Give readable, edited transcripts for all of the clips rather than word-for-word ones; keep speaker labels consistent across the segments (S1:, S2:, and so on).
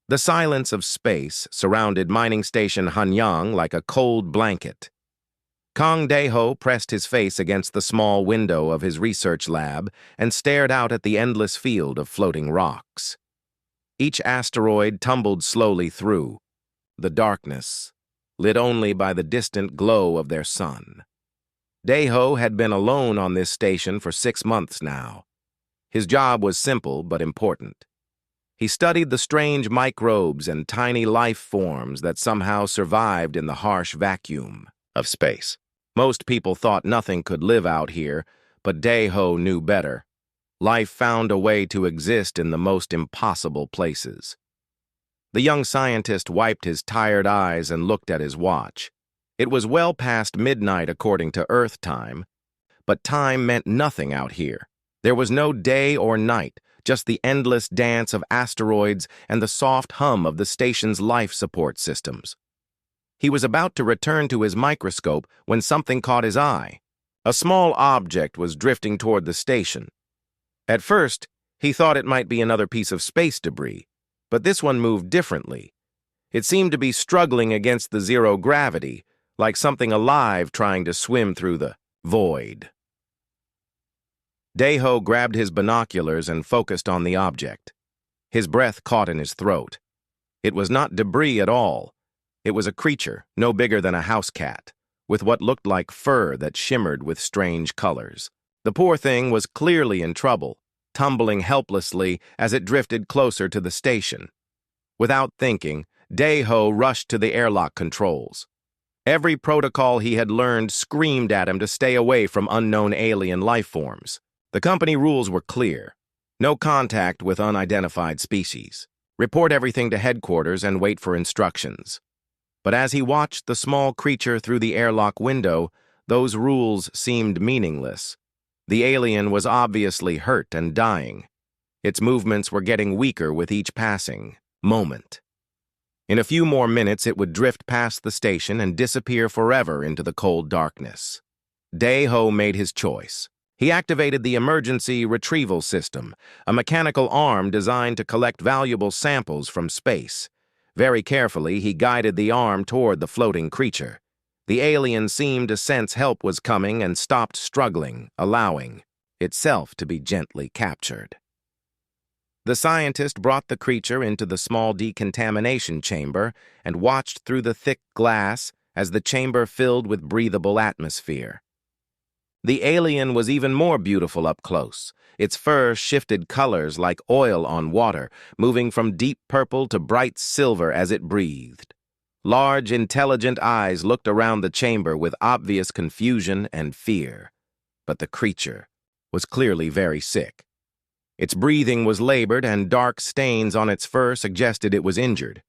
S1: The silence of space surrounded mining station Hanyang like a cold blanket. Kang Dae-ho pressed his face against the small window of his research lab and stared out at the endless field of floating rocks. Each asteroid tumbled slowly through the darkness, lit only by the distant glow of their sun. Dae-ho had been alone on this station for 6 months now. His job was simple but important. He studied the strange microbes and tiny life forms that somehow survived in the harsh vacuum of space. Most people thought nothing could live out here, but Dae-ho knew better. Life found a way to exist in the most impossible places. The young scientist wiped his tired eyes and looked at his watch. It was well past midnight according to Earth time, but time meant nothing out here. There was no day or night, just the endless dance of asteroids and the soft hum of the station's life support systems. He was about to return to his microscope when something caught his eye. A small object was drifting toward the station. At first, he thought it might be another piece of space debris, but this one moved differently. It seemed to be struggling against the zero gravity, like something alive trying to swim through the void. Dae-ho grabbed his binoculars and focused on the object. His breath caught in his throat. It was not debris at all. It was a creature, no bigger than a house cat, with what looked like fur that shimmered with strange colors. The poor thing was clearly in trouble, tumbling helplessly as it drifted closer to the station. Without thinking, Dae-ho rushed to the airlock controls. Every protocol he had learned screamed at him to stay away from unknown alien life forms. The company rules were clear. No contact with unidentified species. Report everything to headquarters and wait for instructions. But as he watched the small creature through the airlock window, those rules seemed meaningless. The alien was obviously hurt and dying. Its movements were getting weaker with each passing moment. In a few more minutes, it would drift past the station and disappear forever into the cold darkness. Dae-ho made his choice. He activated the emergency retrieval system, a mechanical arm designed to collect valuable samples from space. Very carefully, he guided the arm toward the floating creature. The alien seemed to sense help was coming and stopped struggling, allowing itself to be gently captured. The scientist brought the creature into the small decontamination chamber and watched through the thick glass as the chamber filled with breathable atmosphere. The alien was even more beautiful up close. Its fur shifted colors like oil on water, moving from deep purple to bright silver as it breathed. Large, intelligent eyes looked around the chamber with obvious confusion and fear. But the creature was clearly very sick. Its breathing was labored, and dark stains on its fur suggested it was injured.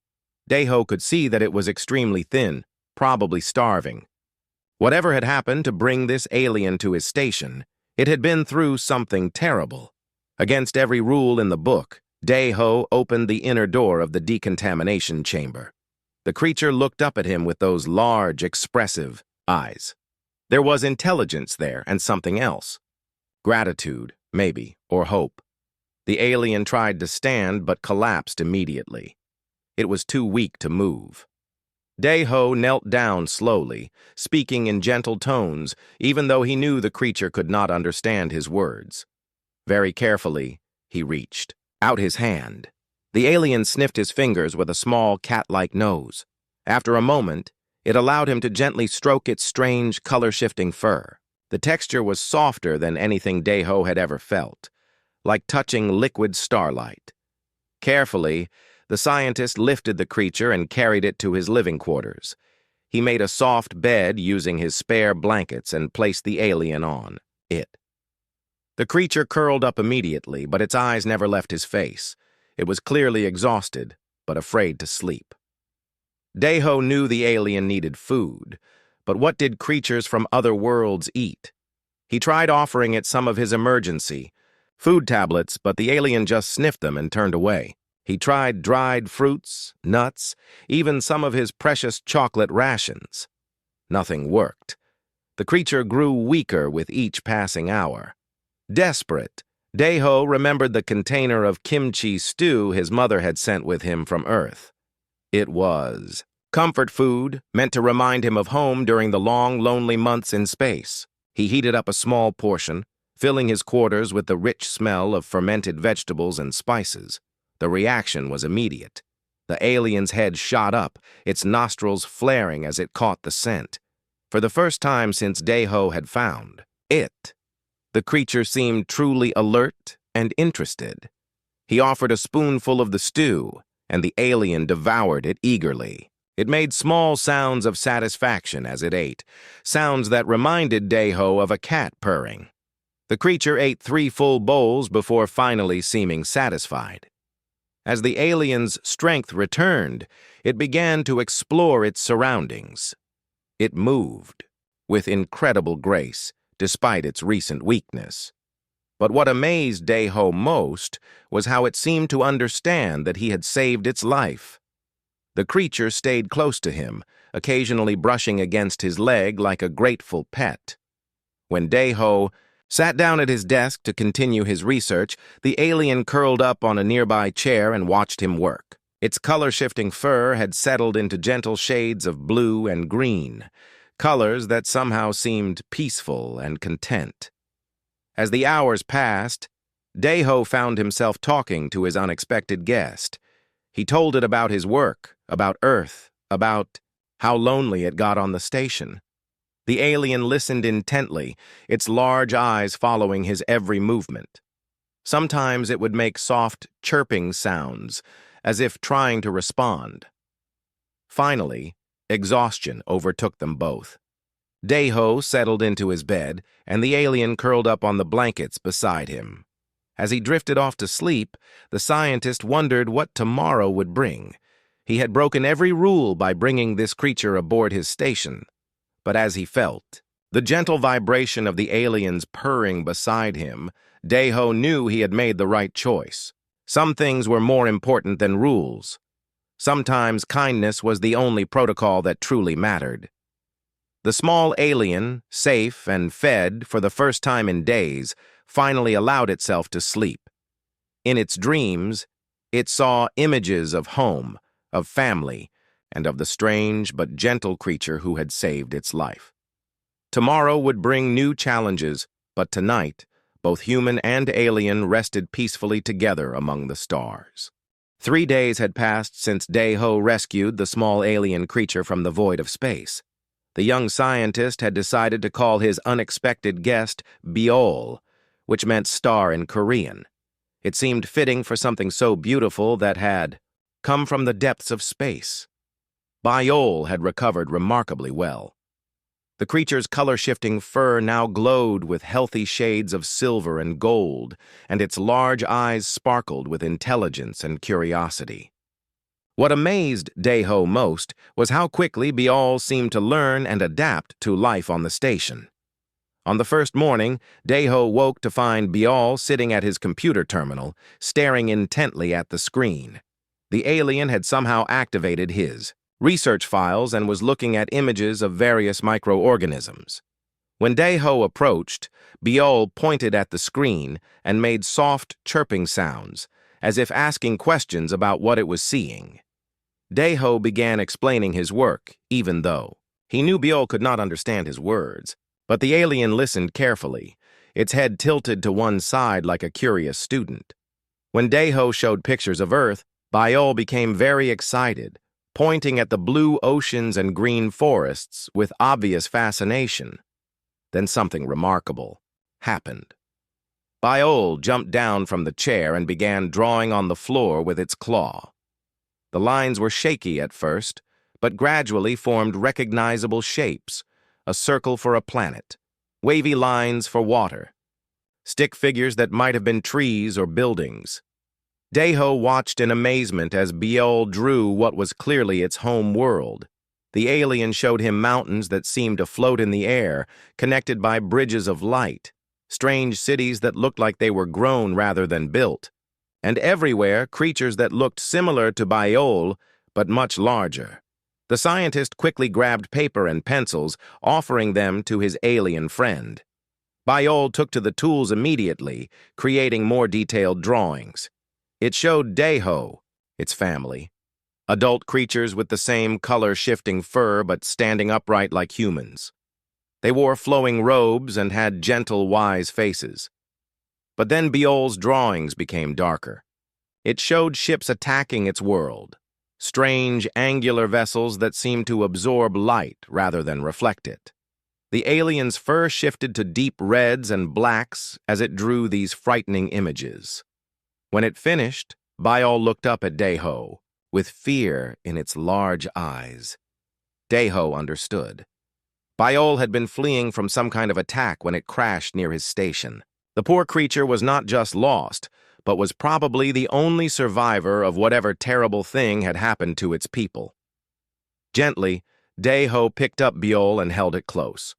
S1: Dae-ho could see that it was extremely thin, probably starving. Whatever had happened to bring this alien to his station, it had been through something terrible. Against every rule in the book, Dae-ho opened the inner door of the decontamination chamber. The creature looked up at him with those large, expressive eyes. There was intelligence there and something else. Gratitude, maybe, or hope. The alien tried to stand but collapsed immediately. It was too weak to move. Dae-ho knelt down slowly, speaking in gentle tones, even though he knew the creature could not understand his words. Very carefully, he reached out his hand. The alien sniffed his fingers with a small cat-like nose. After a moment, it allowed him to gently stroke its strange, color-shifting fur. The texture was softer than anything Dae-ho had ever felt, like touching liquid starlight. Carefully, the scientist lifted the creature and carried it to his living quarters. He made a soft bed using his spare blankets and placed the alien on it. The creature curled up immediately, but its eyes never left his face. It was clearly exhausted, but afraid to sleep. Dae-ho knew the alien needed food, but what did creatures from other worlds eat? He tried offering it some of his emergency food tablets, but the alien just sniffed them and turned away. He tried dried fruits, nuts, even some of his precious chocolate rations. Nothing worked. The creature grew weaker with each passing hour. Desperate, Daeho remembered the container of kimchi stew his mother had sent with him from Earth. It was comfort food, meant to remind him of home during the long, lonely months in space. He heated up a small portion, filling his quarters with the rich smell of fermented vegetables and spices. The reaction was immediate. The alien's head shot up, its nostrils flaring as it caught the scent. For the first time since Daeho had found it, the creature seemed truly alert and interested. He offered a spoonful of the stew, and the alien devoured it eagerly. It made small sounds of satisfaction as it ate, sounds that reminded Daeho of a cat purring. The creature ate 3 full bowls before finally seeming satisfied. As the alien's strength returned, it began to explore its surroundings. It moved, with incredible grace, despite its recent weakness. But what amazed Daeho most was how it seemed to understand that he had saved its life. The creature stayed close to him, occasionally brushing against his leg like a grateful pet. When Daeho sat down at his desk to continue his research, the alien curled up on a nearby chair and watched him work. Its color-shifting fur had settled into gentle shades of blue and green, colors that somehow seemed peaceful and content. As the hours passed, Daeho found himself talking to his unexpected guest. He told it about his work, about Earth, about how lonely it got on the station. The alien listened intently, its large eyes following his every movement. Sometimes it would make soft, chirping sounds, as if trying to respond. Finally, exhaustion overtook them both. Daeho settled into his bed, and the alien curled up on the blankets beside him. As he drifted off to sleep, the scientist wondered what tomorrow would bring. He had broken every rule by bringing this creature aboard his station. But as he felt the gentle vibration of the alien's purring beside him, Daeho knew he had made the right choice. Some things were more important than rules. Sometimes kindness was the only protocol that truly mattered. The small alien, safe and fed for the first time in days, finally allowed itself to sleep. In its dreams, it saw images of home, of family, and of the strange but gentle creature who had saved its life. Tomorrow would bring new challenges, but tonight, both human and alien rested peacefully together among the stars. 3 days had passed since Daeho rescued the small alien creature from the void of space. The young scientist had decided to call his unexpected guest Beol, which meant star in Korean. It seemed fitting for something so beautiful that had come from the depths of space. Beol had recovered remarkably well. The creature's color-shifting fur now glowed with healthy shades of silver and gold, and its large eyes sparkled with intelligence and curiosity. What amazed Daeho most was how quickly Beol seemed to learn and adapt to life on the station. On the first morning, Daeho woke to find Beol sitting at his computer terminal, staring intently at the screen. The alien had somehow activated his research files and was looking at images of various microorganisms. When Daeho approached, Beol pointed at the screen and made soft, chirping sounds, as if asking questions about what it was seeing. Daeho began explaining his work, even though he knew Beol could not understand his words. But the alien listened carefully, its head tilted to one side like a curious student. When Daeho showed pictures of Earth, Beol became very excited, pointing at the blue oceans and green forests with obvious fascination. Then something remarkable happened. Beol jumped down from the chair and began drawing on the floor with its claw. The lines were shaky at first, but gradually formed recognizable shapes: a circle for a planet, wavy lines for water, stick figures that might have been trees or buildings. Daeho watched in amazement as Beol drew what was clearly its home world. The alien showed him mountains that seemed to float in the air, connected by bridges of light, strange cities that looked like they were grown rather than built, and everywhere creatures that looked similar to Beol, but much larger. The scientist quickly grabbed paper and pencils, offering them to his alien friend. Biol took to the tools immediately, creating more detailed drawings. It showed Deho, its family, adult creatures with the same color-shifting fur but standing upright like humans. They wore flowing robes and had gentle, wise faces. But then Biol's drawings became darker. It showed ships attacking its world, strange, angular vessels that seemed to absorb light rather than reflect it. The alien's fur shifted to deep reds and blacks as it drew these frightening images. When it finished, Biol looked up at Deho, with fear in its large eyes. Deho understood. Biol had been fleeing from some kind of attack when it crashed near his station. The poor creature was not just lost, but was probably the only survivor of whatever terrible thing had happened to its people. Gently, Deho picked up Biol and held it close.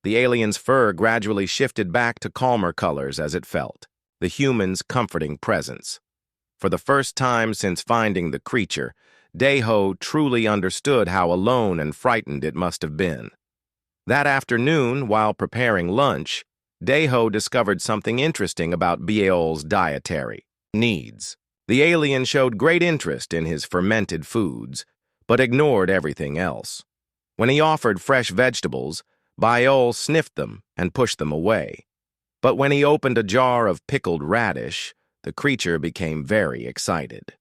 S1: The alien's fur gradually shifted back to calmer colors as it felt, the human's comforting presence. For the first time since finding the creature, Deho truly understood how alone and frightened it must have been. That afternoon, while preparing lunch, Deho discovered something interesting about Biol's dietary needs. The alien showed great interest in his fermented foods, but ignored everything else. When he offered fresh vegetables, Biol sniffed them and pushed them away. But when he opened a jar of pickled radish, the creature became very excited.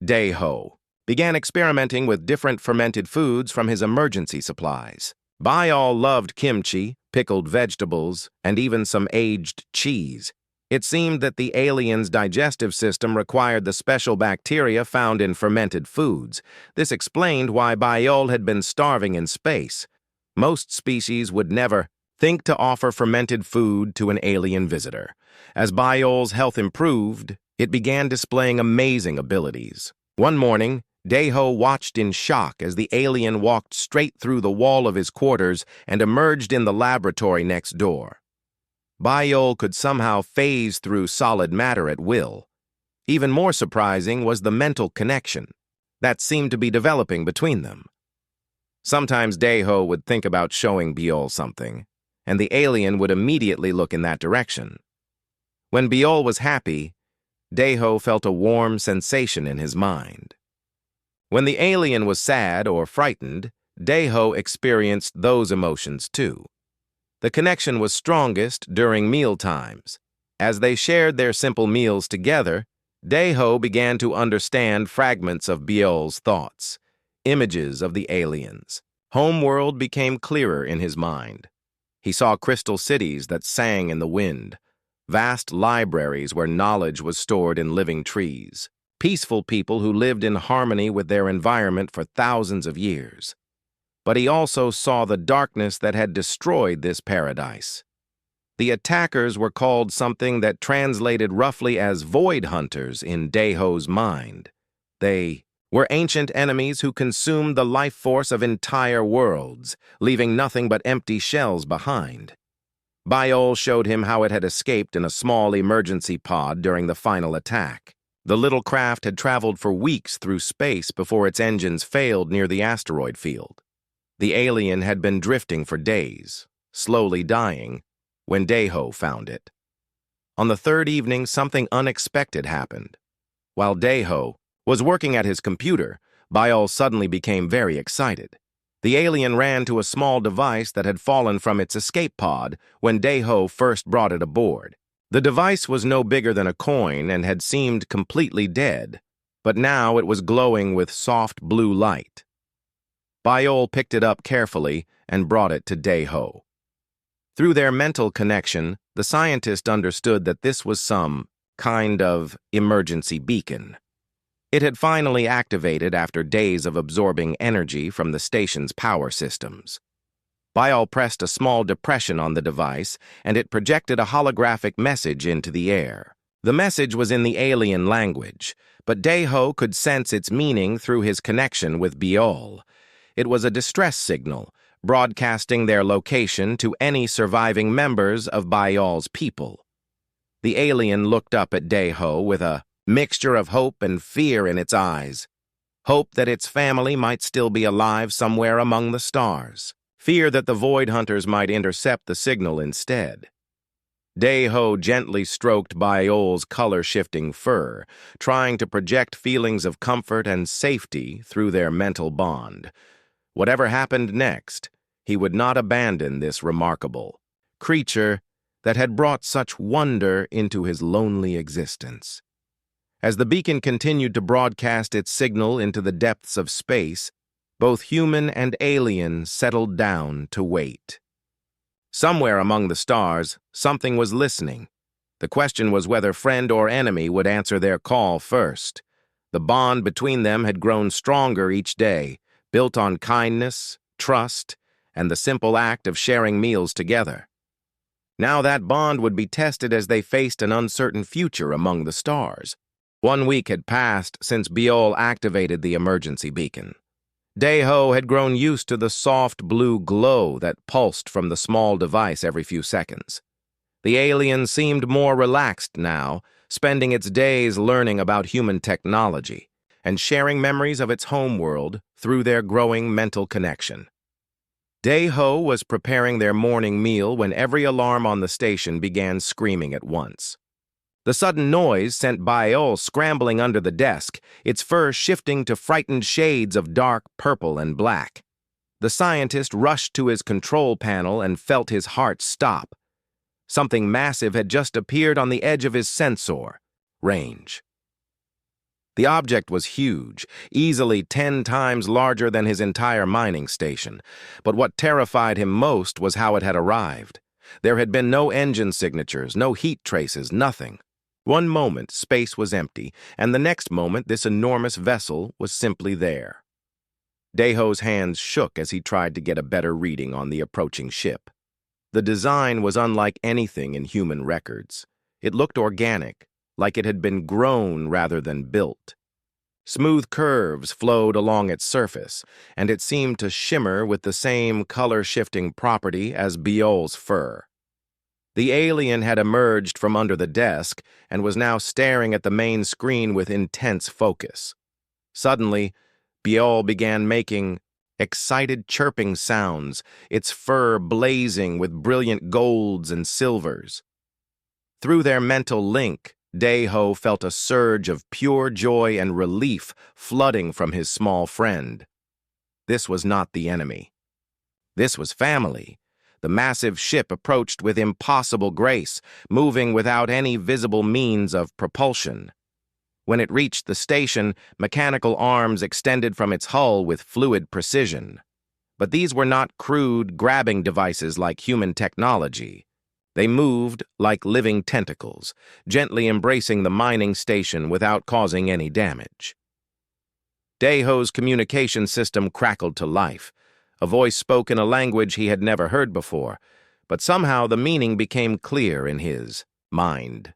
S1: Deho began experimenting with different fermented foods from his emergency supplies. Biol loved kimchi, pickled vegetables, and even some aged cheese. It seemed that the alien's digestive system required the special bacteria found in fermented foods. This explained why Biol had been starving in space. Most species would never think to offer fermented food to an alien visitor. As Biol's health improved, it began displaying amazing abilities. One morning, Deho watched in shock as the alien walked straight through the wall of his quarters and emerged in the laboratory next door. Biol could somehow phase through solid matter at will. Even more surprising was the mental connection that seemed to be developing between them. Sometimes Deho would think about showing Biol something, and the alien would immediately look in that direction. When Biol was happy, Deho felt a warm sensation in his mind. When the alien was sad or frightened, Deho experienced those emotions too. The connection was strongest during meal times. As they shared their simple meals together, Deho began to understand fragments of Biol's thoughts, images of the aliens. Homeworld became clearer in his mind. He saw crystal cities that sang in the wind, vast libraries where knowledge was stored in living trees, peaceful people who lived in harmony with their environment for thousands of years. But he also saw the darkness that had destroyed this paradise. The attackers were called something that translated roughly as void hunters in Deho's mind. They were ancient enemies who consumed the life force of entire worlds, leaving nothing but empty shells behind. Biol showed him how it had escaped in a small emergency pod during the final attack. The little craft had traveled for weeks through space before its engines failed near the asteroid field. The alien had been drifting for days, slowly dying, when Deho found it. On the third evening, something unexpected happened. While Deho was working at his computer, Biol suddenly became very excited. The alien ran to a small device that had fallen from its escape pod when Deho first brought it aboard. The device was no bigger than a coin and had seemed completely dead, but now it was glowing with soft blue light. Biol picked it up carefully and brought it to Deho. Through their mental connection, the scientist understood that this was some kind of emergency beacon. It had finally activated after days of absorbing energy from the station's power systems. Biol pressed a small depression on the device, and it projected a holographic message into the air. The message was in the alien language, but Deho could sense its meaning through his connection with Biol. It was a distress signal, broadcasting their location to any surviving members of Biol's people. The alien looked up at Deho with a mixture of hope and fear in its eyes. Hope that its family might still be alive somewhere among the stars. fear that the Void Hunters might intercept the signal instead. Daeho gently stroked Biol's color-shifting fur, trying to project feelings of comfort and safety through their mental bond. Whatever happened next, he would not abandon this remarkable creature that had brought such wonder into his lonely existence. As the beacon continued to broadcast its signal into the depths of space, both human and alien settled down to wait. Somewhere among the stars, something was listening. The question was whether friend or enemy would answer their call first. The bond between them had grown stronger each day, built on kindness, trust, and the simple act of sharing meals together. Now that bond would be tested as they faced an uncertain future among the stars. 1 week had passed since Biol activated the emergency beacon. Daeho had grown used to the soft blue glow that pulsed from the small device every few seconds. The alien seemed more relaxed now, spending its days learning about human technology and sharing memories of its homeworld through their growing mental connection. Daeho was preparing their morning meal when every alarm on the station began screaming at once. The sudden noise sent Biol scrambling under the desk, its fur shifting to frightened shades of dark purple and black. The scientist rushed to his control panel and felt his heart stop. Something massive had just appeared on the edge of his sensor range. The object was huge, easily 10 times larger than his entire mining station, but what terrified him most was how it had arrived. There had been no engine signatures, no heat traces, nothing. One moment, space was empty, and the next moment, this enormous vessel was simply there. Daeho's hands shook as he tried to get a better reading on the approaching ship. The design was unlike anything in human records. It looked organic, like it had been grown rather than built. Smooth curves flowed along its surface, and it seemed to shimmer with the same color-shifting property as Biol's fur. The alien had emerged from under the desk and was now staring at the main screen with intense focus. Suddenly, Biol began making excited chirping sounds, its fur blazing with brilliant golds and silvers. Through their mental link, Daeho felt a surge of pure joy and relief flooding from his small friend. This was not the enemy. This was family. The massive ship approached with impossible grace, moving without any visible means of propulsion. When it reached the station, mechanical arms extended from its hull with fluid precision. But these were not crude, grabbing devices like human technology. They moved like living tentacles, gently embracing the mining station without causing any damage. Daeho's communication system crackled to life. A voice spoke in a language he had never heard before, but somehow the meaning became clear in his mind.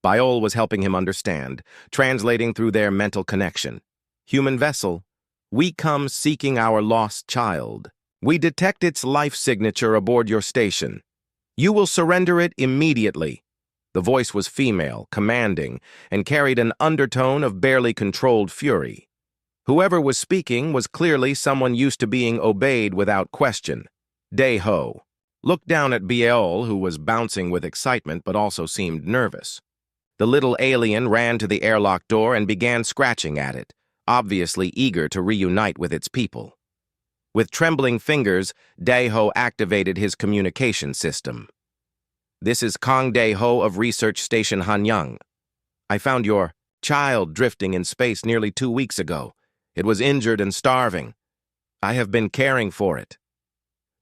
S1: Biol was helping him understand, translating through their mental connection. Human vessel, we come seeking our lost child. We detect its life signature aboard your station. You will surrender it immediately. The voice was female, commanding, and carried an undertone of barely controlled fury. Whoever was speaking was clearly someone used to being obeyed without question. Daeho looked down at Biol, who was bouncing with excitement but also seemed nervous. The little alien ran to the airlock door and began scratching at it, obviously eager to reunite with its people. With trembling fingers, Daeho activated his communication system. This is Kong Daeho of Research Station Hanyang. I found your child drifting in space nearly 2 weeks ago. It was injured and starving. I have been caring for it.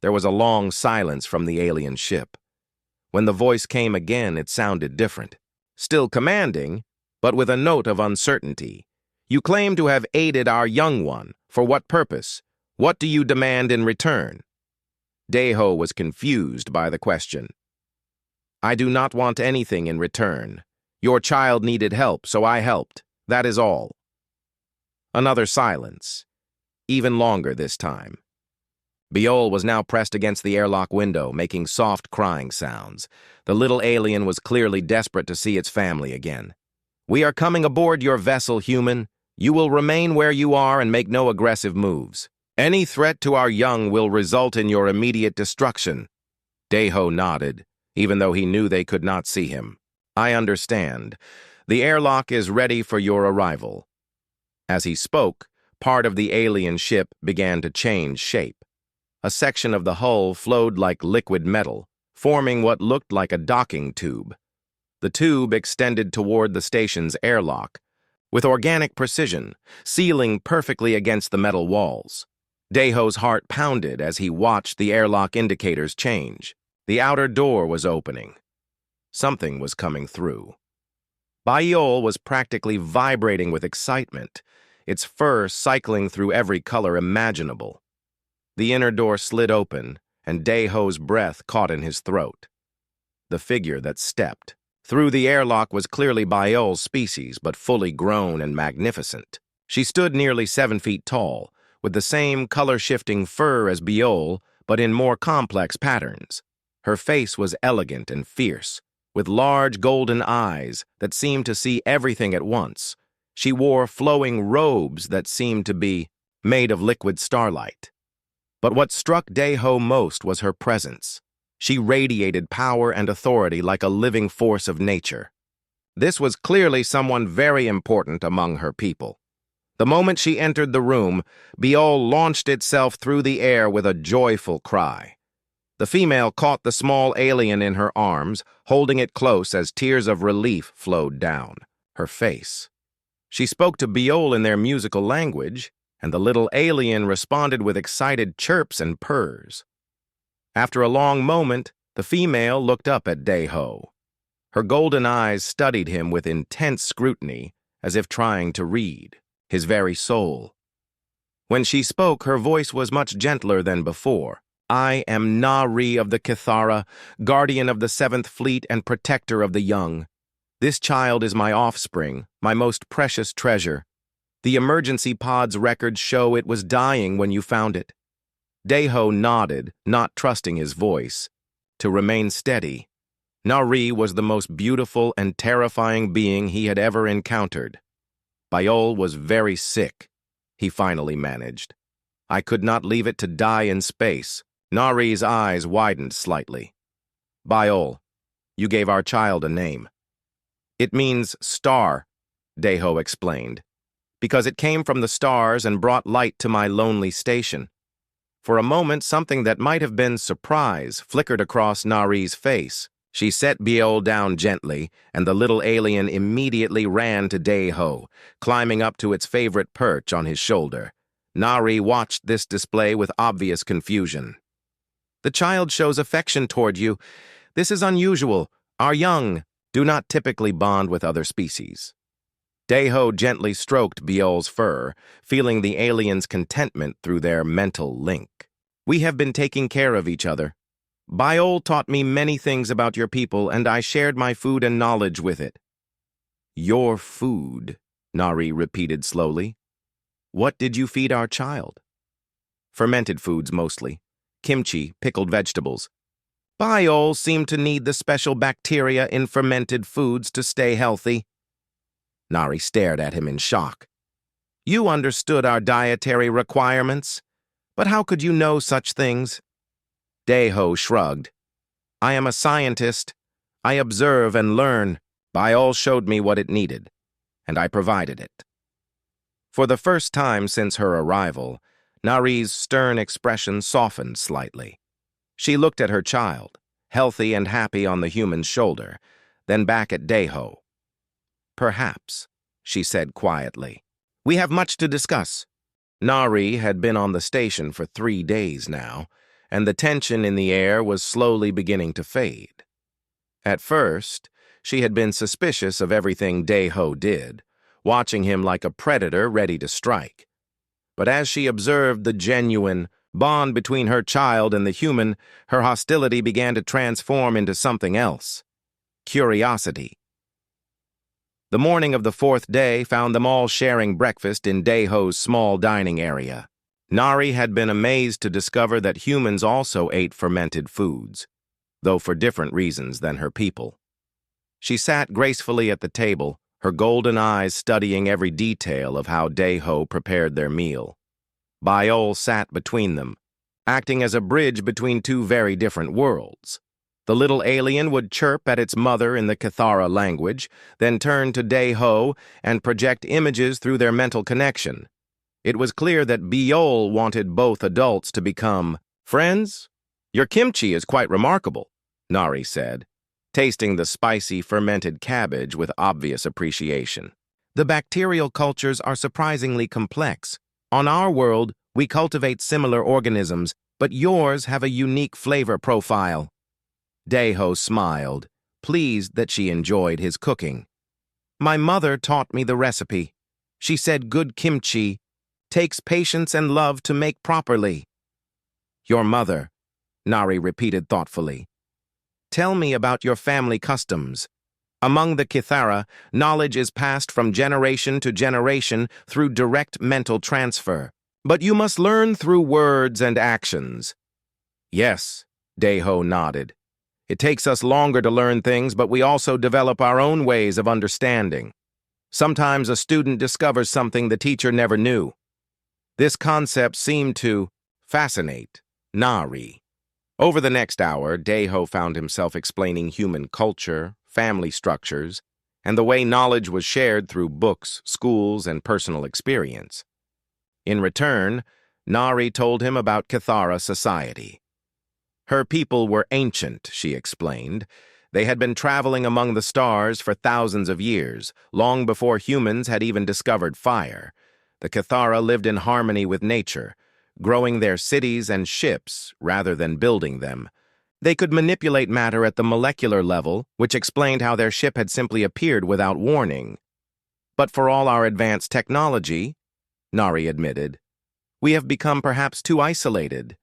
S1: There was a long silence from the alien ship. When the voice came again, it sounded different. Still commanding, but with a note of uncertainty. You claim to have aided our young one. For what purpose? What do you demand in return? Daeho was confused by the question. I do not want anything in return. Your child needed help, so I helped. That is all. Another silence, even longer this time. Biol was now pressed against the airlock window, making soft crying sounds. The little alien was clearly desperate to see its family again. We are coming aboard your vessel, human. You will remain where you are and make no aggressive moves. Any threat to our young will result in your immediate destruction. Daeho nodded, even though he knew they could not see him. I understand. The airlock is ready for your arrival. As he spoke, part of the alien ship began to change shape. A section of the hull flowed like liquid metal, forming what looked like a docking tube. The tube extended toward the station's airlock, with organic precision, sealing perfectly against the metal walls. Daeho's heart pounded as he watched the airlock indicators change. The outer door was opening. Something was coming through. Baiol was practically vibrating with excitement, its fur cycling through every color imaginable. The inner door slid open, and Daeho's breath caught in his throat. The figure that stepped through the airlock was clearly Baiol's species, but fully grown and magnificent. She stood nearly 7 feet tall, with the same color-shifting fur as Baiol, but in more complex patterns. Her face was elegant and fierce, with large golden eyes that seemed to see everything at once. She wore flowing robes that seemed to be made of liquid starlight. But what struck Daeho most was her presence. She radiated power and authority like a living force of nature. This was clearly someone very important among her people. The moment she entered the room, Baiol launched itself through the air with a joyful cry. The female caught the small alien in her arms, holding it close as tears of relief flowed down her face. She spoke to Baiol in their musical language, and the little alien responded with excited chirps and purrs. After a long moment, the female looked up at Daeho. Her golden eyes studied him with intense scrutiny, as if trying to read his very soul. When she spoke, her voice was much gentler than before. I am Nari of the Kithara, guardian of the 7th Fleet and protector of the young. This child is my offspring, my most precious treasure. The emergency pod's records show it was dying when you found it. Daeho nodded, not trusting his voice. To remain steady, Nari was the most beautiful and terrifying being he had ever encountered. Baiol was very sick, he finally managed. I could not leave it to die in space. Nari's eyes widened slightly. Baiol, you gave our child a name. It means star, Daeho explained, because it came from the stars and brought light to my lonely station. For a moment, something that might have been surprise flickered across Nari's face. She set Baiol down gently, and the little alien immediately ran to Daeho, climbing up to its favorite perch on his shoulder. Nari watched this display with obvious confusion. The child shows affection toward you. This is unusual. Our young do not typically bond with other species. Daeho gently stroked Baiol's fur, feeling the alien's contentment through their mental link. We have been taking care of each other. Baiol taught me many things about your people, and I shared my food and knowledge with it. Your food, Nari repeated slowly. What did you feed our child? Fermented foods mostly. Kimchi, pickled vegetables. Baiol seemed to need the special bacteria in fermented foods to stay healthy. Nari stared at him in shock. You understood our dietary requirements, but how could you know such things? Daeho shrugged. I am a scientist. I observe and learn. Baiol showed me what it needed, and I provided it. For the first time since her arrival, Nari's stern expression softened slightly. She looked at her child, healthy and happy on the human's shoulder, then back at Daeho. Perhaps, she said quietly. We have much to discuss. Nari had been on the station for 3 days now, and the tension in the air was slowly beginning to fade. At first, she had been suspicious of everything Daeho did, watching him like a predator ready to strike. But as she observed the genuine bond between her child and the human, her hostility began to transform into something else. Curiosity. The morning of the 4th day found them all sharing breakfast in Daeho's small dining area. Nari had been amazed to discover that humans also ate fermented foods, though for different reasons than her people. She sat gracefully at the table, her golden eyes studying every detail of how Daeho prepared their meal. Biol sat between them, acting as a bridge between two very different worlds. The little alien would chirp at its mother in the Cathara language, then turn to Day-Ho and project images through their mental connection. It was clear that Biol wanted both adults to become friends. "Your kimchi is quite remarkable," Nari said, tasting the spicy fermented cabbage with obvious appreciation. "The bacterial cultures are surprisingly complex. On our world, we cultivate similar organisms, but yours have a unique flavor profile." Day-Ho smiled, pleased that she enjoyed his cooking. "My mother taught me the recipe. She said good kimchi takes patience and love to make properly." "Your mother," Nari repeated thoughtfully. "Tell me about your family customs. Among the Kithara, knowledge is passed from generation to generation through direct mental transfer. But you must learn through words and actions." "Yes," Day-Ho nodded. "It takes us longer to learn things, but we also develop our own ways of understanding. Sometimes a student discovers something the teacher never knew." This concept seemed to fascinate Nari. Over the next hour, Day-Ho found himself explaining human culture, family structures, and the way knowledge was shared through books, schools, and personal experience. In return, Nari told him about Cathara society. Her people were ancient, she explained. They had been traveling among the stars for thousands of years, long before humans had even discovered fire. The Cathara lived in harmony with nature, growing their cities and ships rather than building them. They could manipulate matter at the molecular level, which explained how their ship had simply appeared without warning. "But for all our advanced technology," Nari admitted, "we have become perhaps too isolated.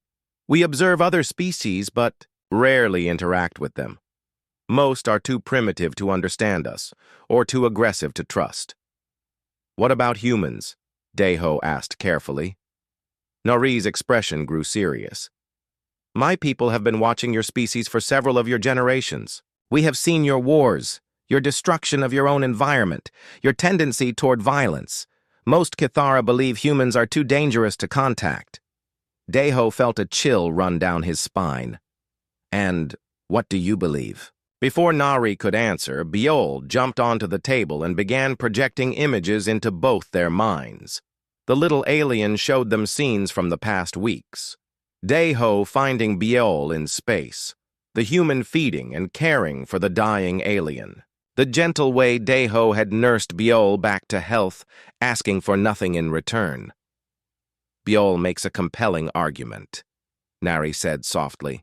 S1: We observe other species, but rarely interact with them. Most are too primitive to understand us, or too aggressive to trust." "What about humans?" Day-Ho asked carefully. Nari's expression grew serious. "My people have been watching your species for several of your generations. We have seen your wars, your destruction of your own environment, your tendency toward violence. Most Cathara believe humans are too dangerous to contact." Day-Ho felt a chill run down his spine. "And what do you believe?" Before Nari could answer, Biol jumped onto the table and began projecting images into both their minds. The little alien showed them scenes from the past weeks. Day-Ho finding Biol in space, the human feeding and caring for the dying alien. The gentle way Day-Ho had nursed Biol back to health, asking for nothing in return. "Biol makes a compelling argument," Nari said softly.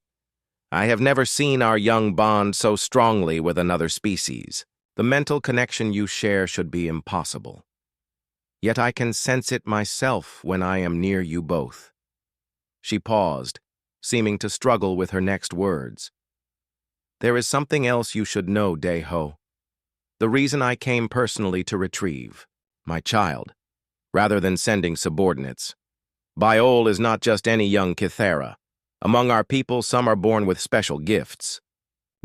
S1: "I have never seen our young bond so strongly with another species. The mental connection you share should be impossible. Yet I can sense it myself when I am near you both." She paused, seeming to struggle with her next words. "There is something else you should know, Day-Ho. The reason I came personally to retrieve my child, rather than sending subordinates. Biol is not just any young Kithara. Among our people, some are born with special gifts.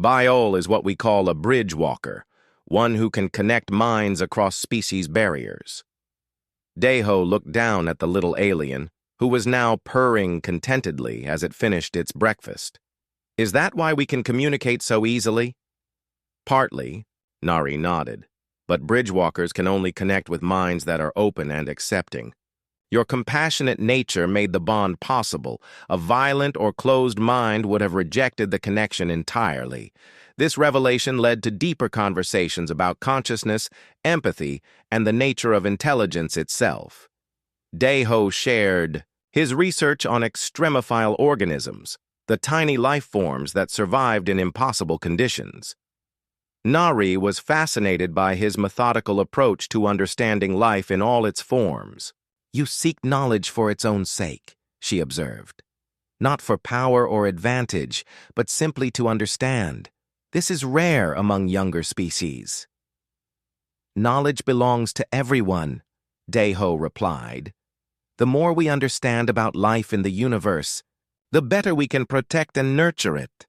S1: Biol is what we call a bridge walker, one who can connect minds across species barriers." Day-Ho looked down at the little alien, who was now purring contentedly as it finished its breakfast. "Is that why we can communicate so easily?" "Partly," Nari nodded, "but bridgewalkers can only connect with minds that are open and accepting. Your compassionate nature made the bond possible. A violent or closed mind would have rejected the connection entirely. This revelation led to deeper conversations about consciousness, empathy, and the nature of intelligence itself." Day-Ho shared his research on extremophile organisms, the tiny life forms that survived in impossible conditions. Nari was fascinated by his methodical approach to understanding life in all its forms. "You seek knowledge for its own sake," she observed. "Not for power or advantage, but simply to understand. This is rare among younger species." "Knowledge belongs to everyone," Day-Ho replied. "The more we understand about life in the universe, the better we can protect and nurture it."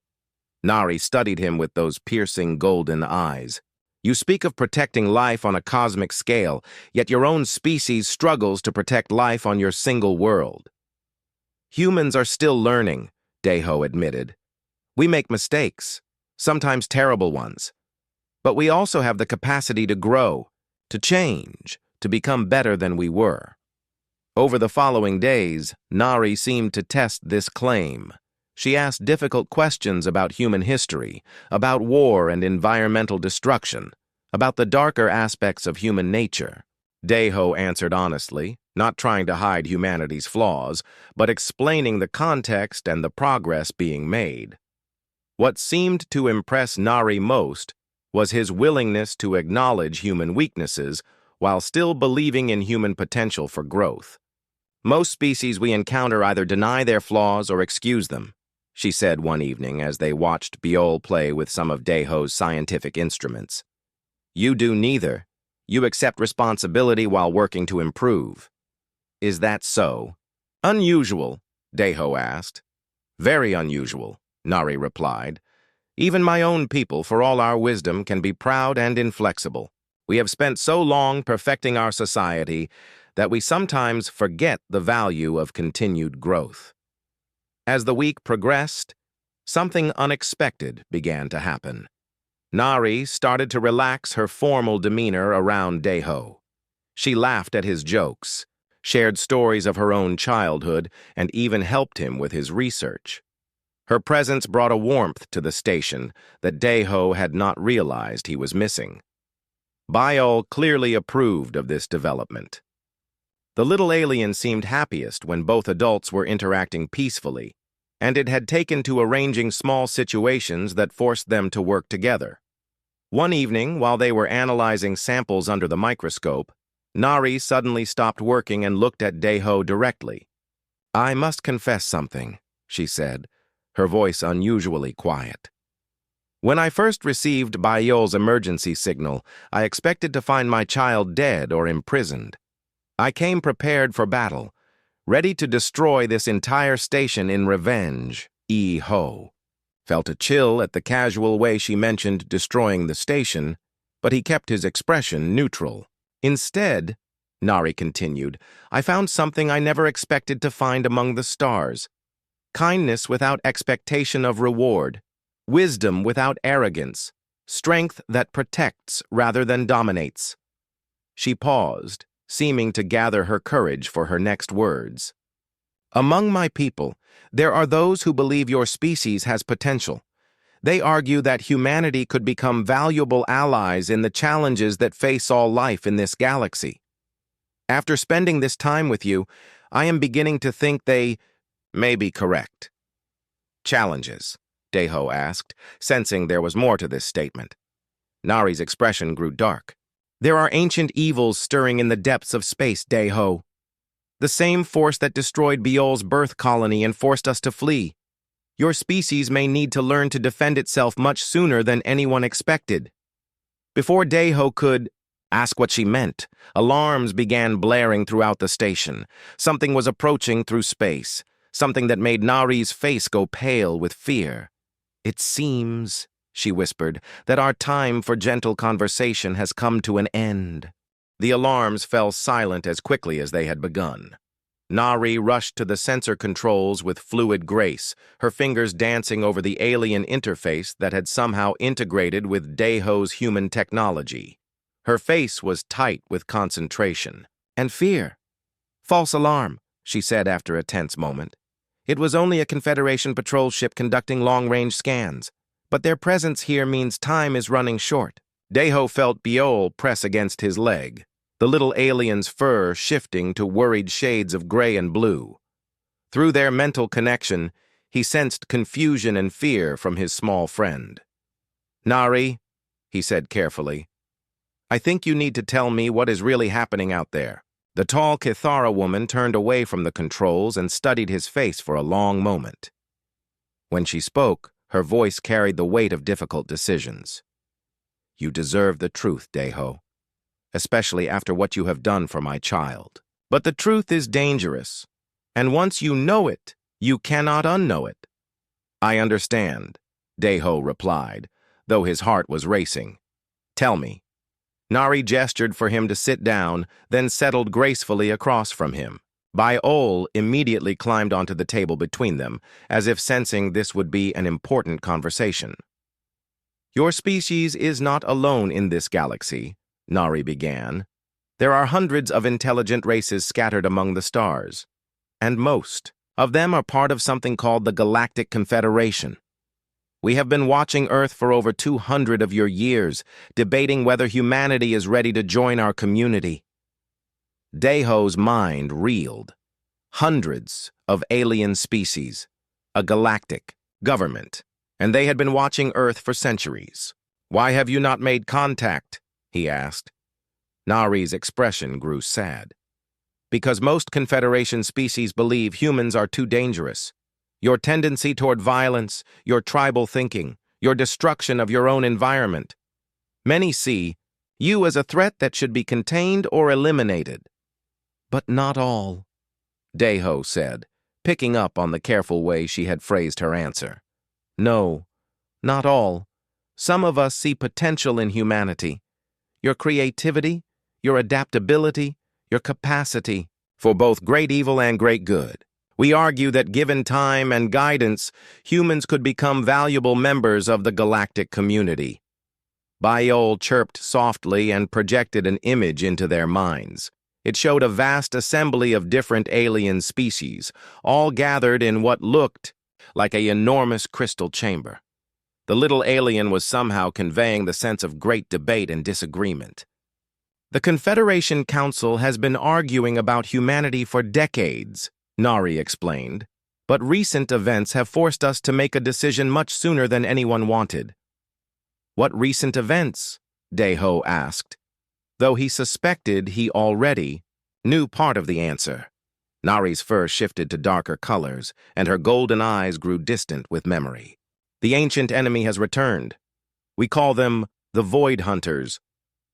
S1: Nari studied him with those piercing golden eyes. You speak of protecting life on a cosmic scale, yet your own species struggles to protect life on your single world. Humans are still learning, Deho admitted. We make mistakes, sometimes terrible ones. But we also have the capacity to grow, to change, to become better than we were. Over the following days, Nari seemed to test this claim. She asked difficult questions about human history, about war and environmental destruction, about the darker aspects of human nature. Deho answered honestly, not trying to hide humanity's flaws, but explaining the context and the progress being made. What seemed to impress Nari most was his willingness to acknowledge human weaknesses while still believing in human potential for growth. Most species we encounter either deny their flaws or excuse them, she said one evening as they watched Biol play with some of Deho's scientific instruments. You do neither. You accept responsibility while working to improve. Is that so? Unusual, Deho asked. Very unusual, Nari replied. Even my own people, for all our wisdom, can be proud and inflexible. We have spent so long perfecting our society that we sometimes forget the value of continued growth. As the week progressed, something unexpected began to happen. Nari started to relax her formal demeanor around Deho. She laughed at his jokes, shared stories of her own childhood, and even helped him with his research. Her presence brought a warmth to the station that Deho had not realized he was missing. Biol clearly approved of this development. The little alien seemed happiest when both adults were interacting peacefully, and it had taken to arranging small situations that forced them to work together. One evening, while they were analyzing samples under the microscope, Nari suddenly stopped working and looked at Deho directly. I must confess something, she said, her voice unusually quiet. When I first received Biol's emergency signal, I expected to find my child dead or imprisoned. I came prepared for battle, ready to destroy this entire station in revenge, Ho. Felt a chill at the casual way she mentioned destroying the station, but he kept his expression neutral. Instead, Nari continued, I found something I never expected to find among the stars. Kindness without expectation of reward, wisdom without arrogance, strength that protects rather than dominates. She paused, seeming to gather her courage for her next words. Among my people, there are those who believe your species has potential. They argue that humanity could become valuable allies in the challenges that face all life in this galaxy. After spending this time with you, I am beginning to think they may be correct. Challenges, Deho asked, sensing there was more to this statement. Nari's expression grew dark. There are ancient evils stirring in the depths of space, Deho. The same force that destroyed Biol's birth colony and forced us to flee. Your species may need to learn to defend itself much sooner than anyone expected. Before Deho could ask what she meant, alarms began blaring throughout the station. Something was approaching through space, something that made Nari's face go pale with fear. It seems, she whispered, that our time for gentle conversation has come to an end. The alarms fell silent as quickly as they had begun. Nari rushed to the sensor controls with fluid grace, her fingers dancing over the alien interface that had somehow integrated with Deho's human technology. Her face was tight with concentration and fear. False alarm, she said after a tense moment. It was only a Confederation patrol ship conducting long-range scans, but their presence here means time is running short. Deho felt Biol press against his leg, the little alien's fur shifting to worried shades of gray and blue. Through their mental connection, he sensed confusion and fear from his small friend. Nari, he said carefully, I think you need to tell me what is really happening out there. The tall Kithara woman turned away from the controls and studied his face for a long moment. When she spoke, her voice carried the weight of difficult decisions. You deserve the truth, Deho, especially after what you have done for my child. But the truth is dangerous, and once you know it, you cannot unknow it. I understand, Deho replied, though his heart was racing. Tell me. Nari gestured for him to sit down, then settled gracefully across from him. Biol immediately climbed onto the table between them, as if sensing this would be an important conversation. Your species is not alone in this galaxy, Nari began. There are hundreds of intelligent races scattered among the stars, and most of them are part of something called the Galactic Confederation. We have been watching Earth for over 200 of your years, debating whether humanity is ready to join our community. Daeho's mind reeled. Hundreds of alien species, a galactic government, and they had been watching Earth for centuries. Why have you not made contact? He asked. Nari's expression grew sad. Because most Confederation species believe humans are too dangerous. Your tendency toward violence, your tribal thinking, your destruction of your own environment. Many see you as a threat that should be contained or eliminated. But not all, Daeho said, picking up on the careful way she had phrased her answer. No, not all. Some of us see potential in humanity. Your creativity, your adaptability, your capacity for both great evil and great good. We argue that given time and guidance, humans could become valuable members of the galactic community. Biol chirped softly and projected an image into their minds. It showed a vast assembly of different alien species, all gathered in what looked like an enormous crystal chamber. The little alien was somehow conveying the sense of great debate and disagreement. The Confederation Council has been arguing about humanity for decades, Nari explained, but recent events have forced us to make a decision much sooner than anyone wanted. What recent events? Daeho asked, though he suspected he already knew part of the answer. Nari's fur shifted to darker colors, and her golden eyes grew distant with memory. The ancient enemy has returned. We call them the Void Hunters,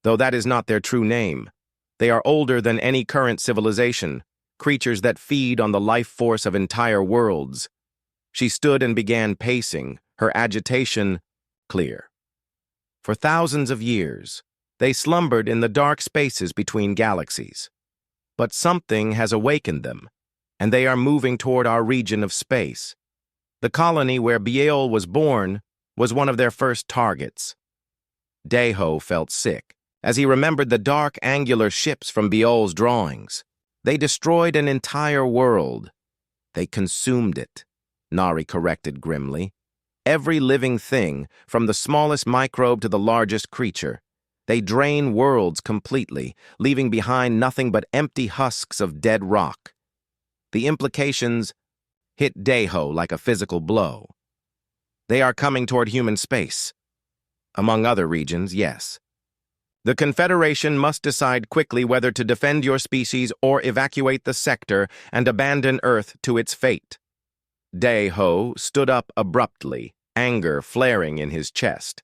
S1: though that is not their true name. They are older than any current civilization, creatures that feed on the life force of entire worlds. She stood and began pacing, her agitation clear. For thousands of years, they slumbered in the dark spaces between galaxies. But something has awakened them, and they are moving toward our region of space. The colony where Biol was born was one of their first targets. Daeho felt sick as he remembered the dark, angular ships from Biol's drawings. They destroyed an entire world. They consumed it, Nari corrected grimly. Every living thing, from the smallest microbe to the largest creature. They drain worlds completely, leaving behind nothing but empty husks of dead rock. The implications hit Daeho like a physical blow. They are coming toward human space. Among other regions, yes. The Confederation must decide quickly whether to defend your species or evacuate the sector and abandon Earth to its fate. Daeho stood up abruptly, anger flaring in his chest.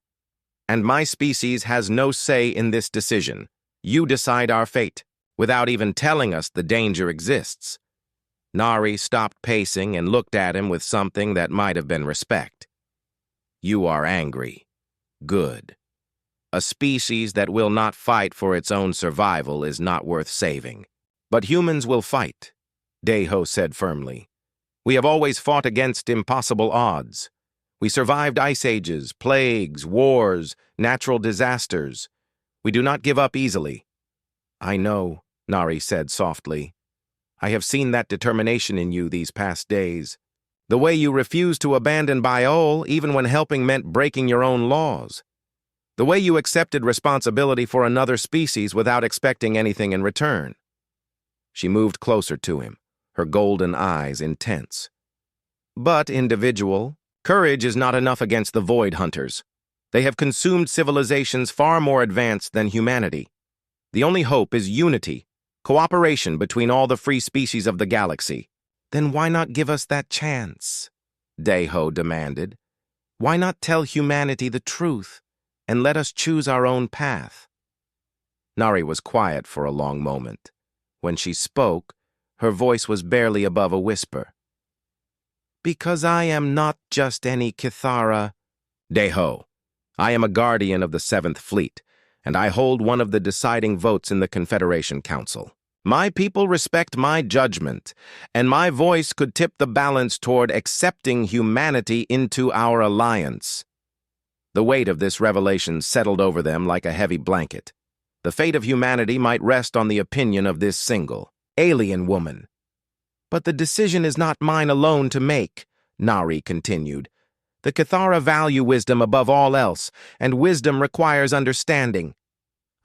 S1: And my species has no say in this decision. You decide our fate, without even telling us the danger exists. Nari stopped pacing and looked at him with something that might have been respect. You are angry. Good. A species that will not fight for its own survival is not worth saving. But humans will fight, Daeho said firmly. We have always fought against impossible odds. We survived ice ages, plagues, wars, natural disasters. We do not give up easily. I know, Nari said softly. I have seen that determination in you these past days. The way you refused to abandon Biol even when helping meant breaking your own laws. The way you accepted responsibility for another species without expecting anything in return. She moved closer to him, her golden eyes intense. But individual, courage is not enough against the Void Hunters. They have consumed civilizations far more advanced than humanity. The only hope is unity, cooperation between all the free species of the galaxy. Then why not give us that chance? Daeho demanded. Why not tell humanity the truth and let us choose our own path? Nari was quiet for a long moment. When she spoke, her voice was barely above a whisper. Because I am not just any Kithara. Daeho, I am a guardian of the 7th Fleet, and I hold one of the deciding votes in the Confederation Council. My people respect my judgment, and my voice could tip the balance toward accepting humanity into our alliance." The weight of this revelation settled over them like a heavy blanket. The fate of humanity might rest on the opinion of this single, alien woman. "But the decision is not mine alone to make," Nari continued. "The Cathara value wisdom above all else, and wisdom requires understanding.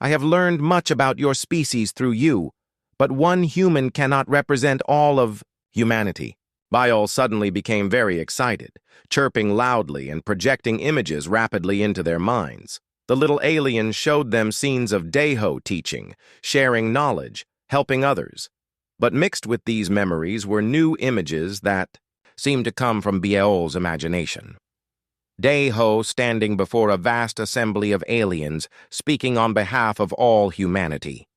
S1: I have learned much about your species through you, but one human cannot represent all of humanity." Biol suddenly became very excited, chirping loudly and projecting images rapidly into their minds. The little alien showed them scenes of Deho teaching, sharing knowledge, helping others. But mixed with these memories were new images that seemed to come from Biol's imagination. Deho standing before a vast assembly of aliens, speaking on behalf of all humanity.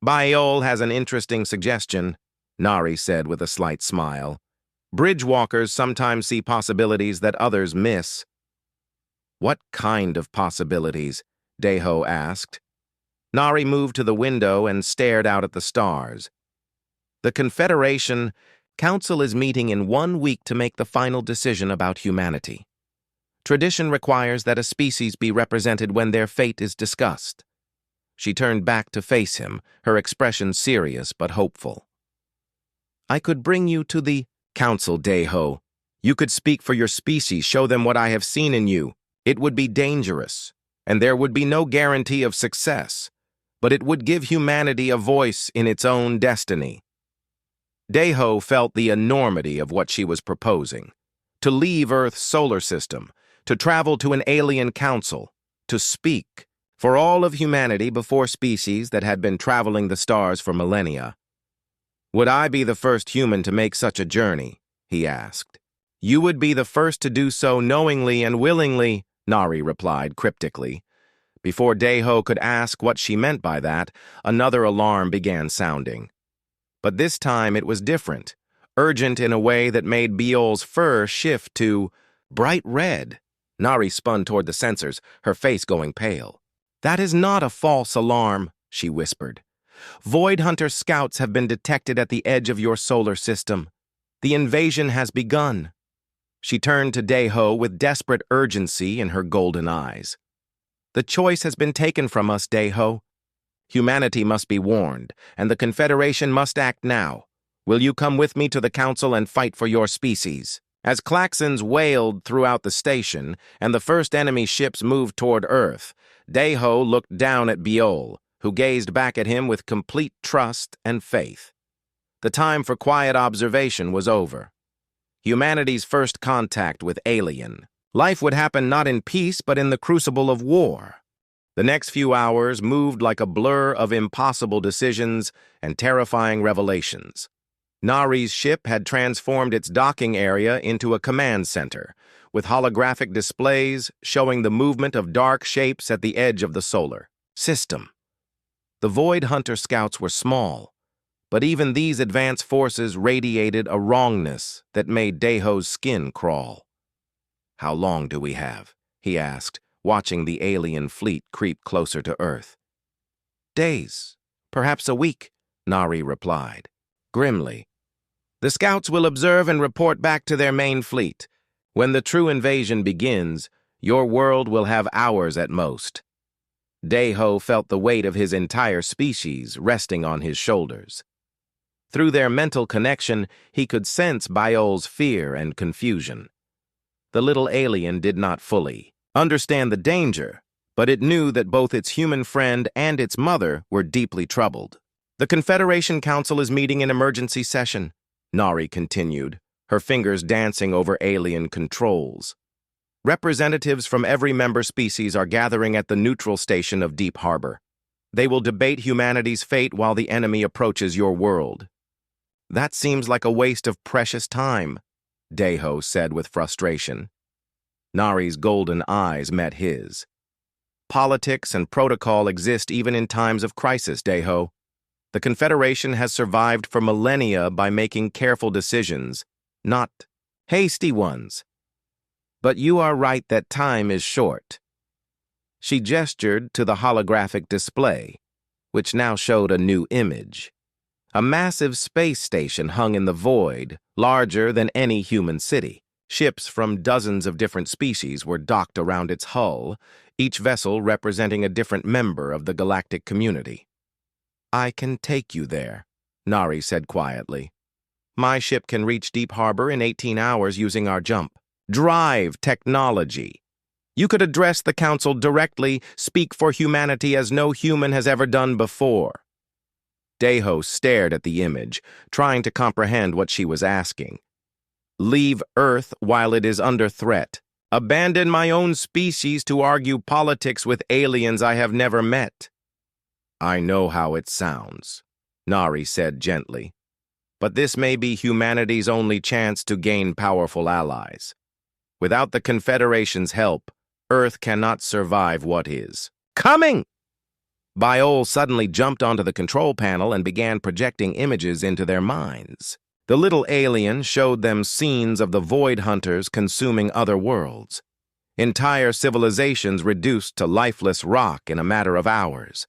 S1: "Biol has an interesting suggestion," Nari said with a slight smile. "Bridgewalkers sometimes see possibilities that others miss." "What kind of possibilities?" Deho asked. Nari moved to the window and stared out at the stars. "The Confederation Council is meeting in 1 week to make the final decision about humanity. Tradition requires that a species be represented when their fate is discussed." She turned back to face him, her expression serious but hopeful. "I could bring you to the Council, Deho. You could speak for your species, show them what I have seen in you. It would be dangerous, and there would be no guarantee of success, but it would give humanity a voice in its own destiny." Deho felt the enormity of what she was proposing. To leave Earth's solar system, to travel to an alien council, to speak for all of humanity before species that had been traveling the stars for millennia. "Would I be the first human to make such a journey?" he asked. "You would be the first to do so knowingly and willingly," Nari replied cryptically. Before Deho could ask what she meant by that, another alarm began sounding. But this time it was different, urgent in a way that made Biol's fur shift to bright red. Nari spun toward the sensors, her face going pale. "That is not a false alarm," she whispered. "Void Hunter scouts have been detected at the edge of your solar system. The invasion has begun." She turned to Deho with desperate urgency in her golden eyes. "The choice has been taken from us, Deho. Humanity must be warned, and the Confederation must act now. Will you come with me to the Council and fight for your species?" As klaxons wailed throughout the station and the first enemy ships moved toward Earth, Deho looked down at Biol, who gazed back at him with complete trust and faith. The time for quiet observation was over. Humanity's first contact with alien. Life would happen not in peace, but in the crucible of war. The next few hours moved like a blur of impossible decisions and terrifying revelations. Nari's ship had transformed its docking area into a command center, with holographic displays showing the movement of dark shapes at the edge of the solar system. The Void Hunter scouts were small, but even these advanced forces radiated a wrongness that made Deho's skin crawl. "How long do we have?" he asked, watching the alien fleet creep closer to Earth. "Days, perhaps a week," Nari replied, grimly. "The scouts will observe and report back to their main fleet. When the true invasion begins, your world will have hours at most." Deho felt the weight of his entire species resting on his shoulders. Through their mental connection, he could sense Biol's fear and confusion. The little alien did not fully understand the danger, but it knew that both its human friend and its mother were deeply troubled. "The Confederation Council is meeting in emergency session," Nari continued, her fingers dancing over alien controls. "Representatives from every member species are gathering at the neutral station of Deep Harbor. They will debate humanity's fate while the enemy approaches your world." "That seems like a waste of precious time," Deho said with frustration. Nari's golden eyes met his. "Politics and protocol exist even in times of crisis, Deho. The Confederation has survived for millennia by making careful decisions, not hasty ones. But you are right that time is short." She gestured to the holographic display, which now showed a new image. A massive space station hung in the void, larger than any human city. Ships from dozens of different species were docked around its hull, each vessel representing a different member of the galactic community. "I can take you there," Nari said quietly. "My ship can reach Deep Harbor in 18 hours using our jump. Drive technology. You could address the Council directly, speak for humanity as no human has ever done before." Deho stared at the image, trying to comprehend what she was asking. "Leave Earth while it is under threat. Abandon my own species to argue politics with aliens I have never met." "I know how it sounds," Nari said gently. "But this may be humanity's only chance to gain powerful allies. Without the Confederation's help, Earth cannot survive what is coming." Biol suddenly jumped onto the control panel and began projecting images into their minds. The little alien showed them scenes of the Void Hunters consuming other worlds. Entire civilizations reduced to lifeless rock in a matter of hours.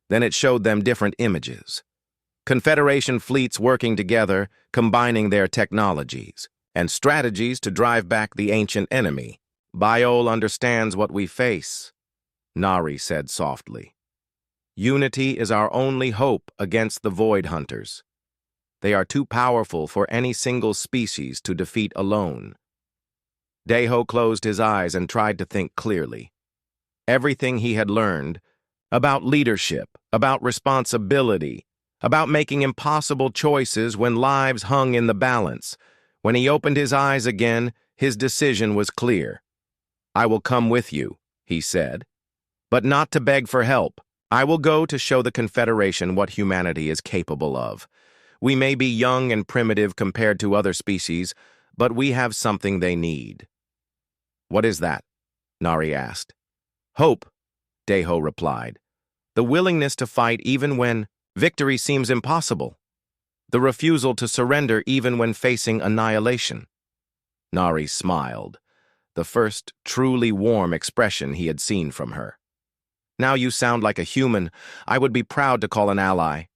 S1: Then it showed them different images. Confederation fleets working together, combining their technologies and strategies to drive back the ancient enemy. "Biol understands what we face," Nari said softly. "Unity is our only hope against the Void Hunters. They are too powerful for any single species to defeat alone." Deho closed his eyes and tried to think clearly. Everything he had learned about leadership, about responsibility, about making impossible choices when lives hung in the balance. When he opened his eyes again, his decision was clear. "I will come with you," he said, "but not to beg for help. I will go to show the Confederation what humanity is capable of. We may be young and primitive compared to other species, but we have something they need." "What is that?" Nari asked. "Hope," Deho replied. "The willingness to fight even when victory seems impossible. The refusal to surrender even when facing annihilation." Nari smiled, the first truly warm expression he had seen from her. "Now you sound like a human I would be proud to call an ally."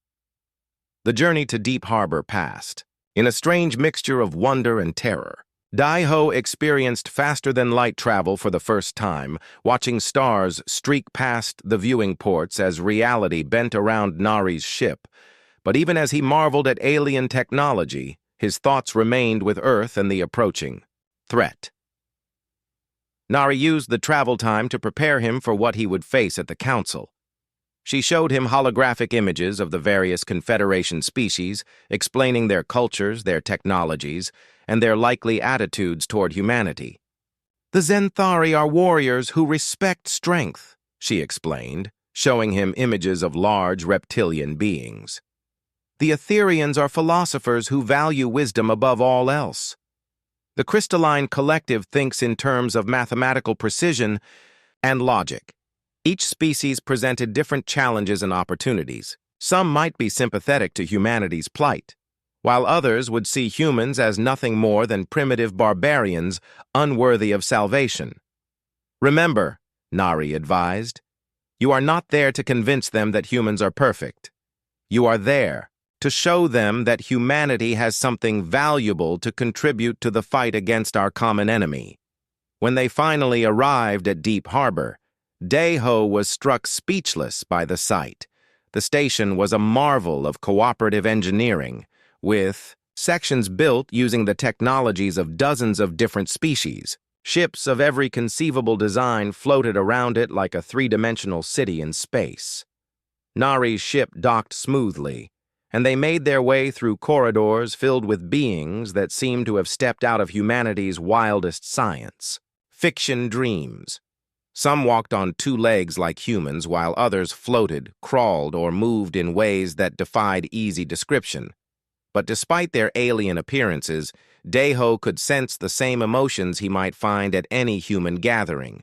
S1: The journey to Deep Harbor passed. In a strange mixture of wonder and terror, Deho experienced faster-than-light travel for the first time, watching stars streak past the viewing ports as reality bent around Nari's ship. But even as he marveled at alien technology, his thoughts remained with Earth and the approaching threat. Nari used the travel time to prepare him for what he would face at the Council. She showed him holographic images of the various Confederation species, explaining their cultures, their technologies, and their likely attitudes toward humanity. "The Zenthari are warriors who respect strength," she explained, showing him images of large reptilian beings. "The Etherians are philosophers who value wisdom above all else. The crystalline collective thinks in terms of mathematical precision and logic. Each species presented different challenges and opportunities. Some might be sympathetic to humanity's plight, while others would see humans as nothing more than primitive barbarians unworthy of salvation. Remember," Nari advised, "you are not there to convince them that humans are perfect. You are there to show them that humanity has something valuable to contribute to the fight against our common enemy." When they finally arrived at Deep Harbor, Deho was struck speechless by the sight. The station was a marvel of cooperative engineering, with sections built using the technologies of dozens of different species. Ships of every conceivable design floated around it like a three-dimensional city in space. Nari's ship docked smoothly, and they made their way through corridors filled with beings that seemed to have stepped out of humanity's wildest science. Fiction dreams. Some walked on two legs like humans, while others floated, crawled, or moved in ways that defied easy description. But despite their alien appearances, Deho could sense the same emotions he might find at any human gathering.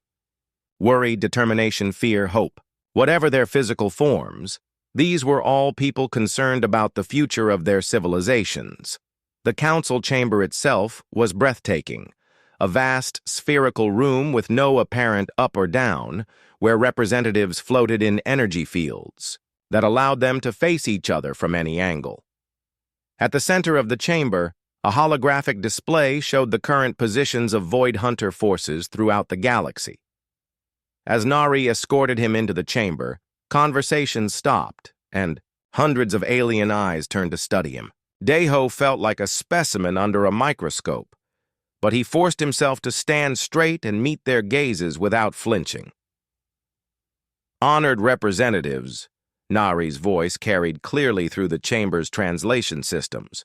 S1: Worry, determination, fear, hope. Whatever their physical forms, these were all people concerned about the future of their civilizations. The council chamber itself was breathtaking. a vast spherical room with no apparent up or down, where representatives floated in energy fields that allowed them to face each other from any angle. At the center of the chamber, a holographic display showed the current positions of Void Hunter forces throughout the galaxy. As Nari escorted him into the chamber, conversations stopped, and hundreds of alien eyes turned to study him. Deho felt like a specimen under a microscope, but he forced himself to stand straight and meet their gazes without flinching. Honored representatives, Nari's voice carried clearly through the chamber's translation systems.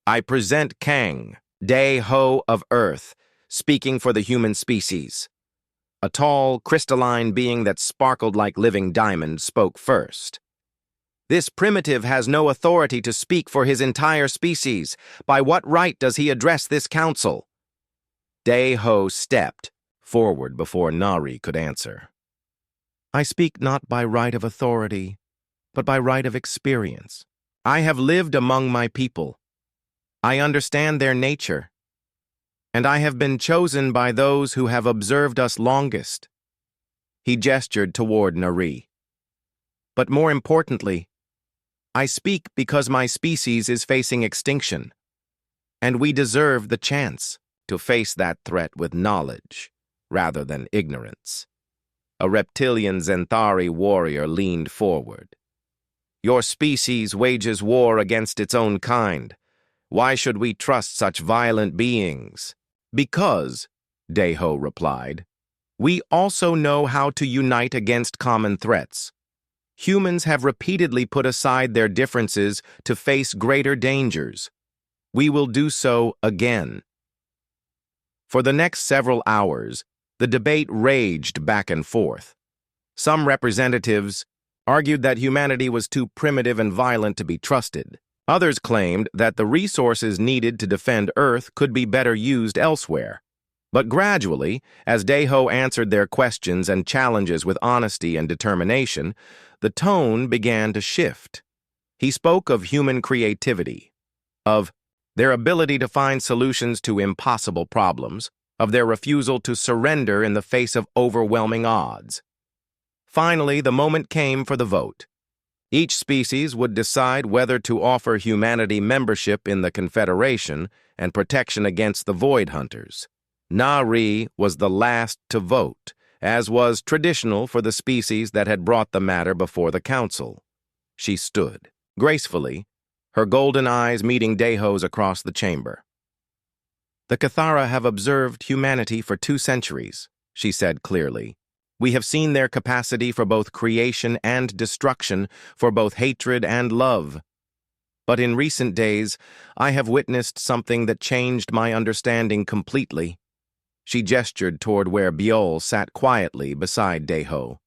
S1: I present Kang, Deho of Earth, speaking for the human species. A tall, crystalline being that sparkled like living diamonds spoke first. This primitive has no authority to speak for his entire species. By what right does he address this council? Deho stepped forward before Nari could answer. I speak not by right of authority, but by right of experience. I have lived among my people. I understand their nature, and I have been chosen by those who have observed us longest. He gestured toward Nari. But more importantly, I speak because my species is facing extinction, and we deserve the chance to face that threat with knowledge rather than ignorance. A reptilian Zenthari warrior leaned forward. Your species wages war against its own kind. Why should we trust such violent beings? Because, Deho replied, we also know how to unite against common threats. Humans have repeatedly put aside their differences to face greater dangers. We will do so again. For the next several hours, the debate raged back and forth. Some representatives argued that humanity was too primitive and violent to be trusted. Others claimed that the resources needed to defend Earth could be better used elsewhere. But gradually, as Deho answered their questions and challenges with honesty and determination, the tone began to shift. He spoke of human creativity, of their ability to find solutions to impossible problems, of their refusal to surrender in the face of overwhelming odds. Finally, the moment came for the vote. Each species would decide whether to offer humanity membership in the Confederation and protection against the Void Hunters. Nari was the last to vote, as was traditional for the species that had brought the matter before the council. She stood, gracefully, her golden eyes meeting Deho's across the chamber. The Cathara have observed humanity for 2 centuries, she said clearly. We have seen their capacity for both creation and destruction, for both hatred and love. But in recent days, I have witnessed something that changed my understanding completely. She gestured toward where Biol sat quietly beside Deho.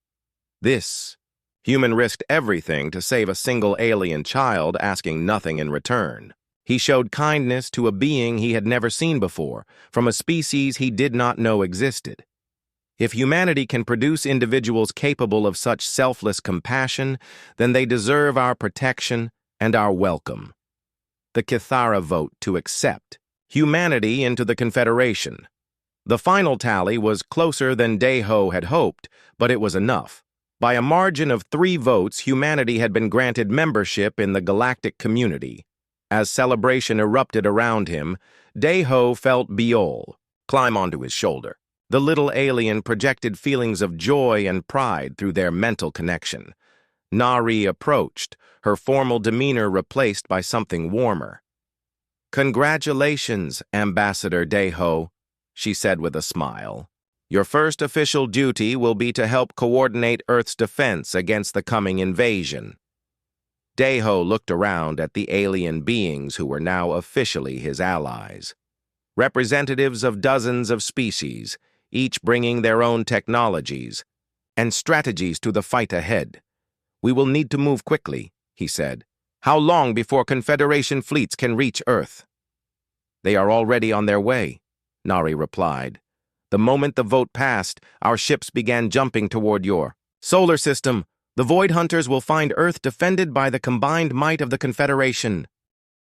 S1: This human risked everything to save a single alien child, asking nothing in return. He showed kindness to a being he had never seen before, from a species he did not know existed. If humanity can produce individuals capable of such selfless compassion, then they deserve our protection and our welcome. The Cathara vote to accept humanity into the Confederation. The final tally was closer than Deho had hoped, but it was enough. By a margin of 3 votes, humanity had been granted membership in the galactic community. As celebration erupted around him, Deho felt Biol climb onto his shoulder. The little alien projected feelings of joy and pride through their mental connection. Nari approached, her formal demeanor replaced by something warmer. Congratulations, Ambassador Deho, she said with a smile. Your first official duty will be to help coordinate Earth's defense against the coming invasion. Deho looked around at the alien beings who were now officially his allies. Representatives of dozens of species, each bringing their own technologies and strategies to the fight ahead. We will need to move quickly, he said. How long before Confederation fleets can reach Earth? They are already on their way, Nari replied. The moment the vote passed, our ships began jumping toward your solar system. The Void Hunters will find Earth defended by the combined might of the Confederation.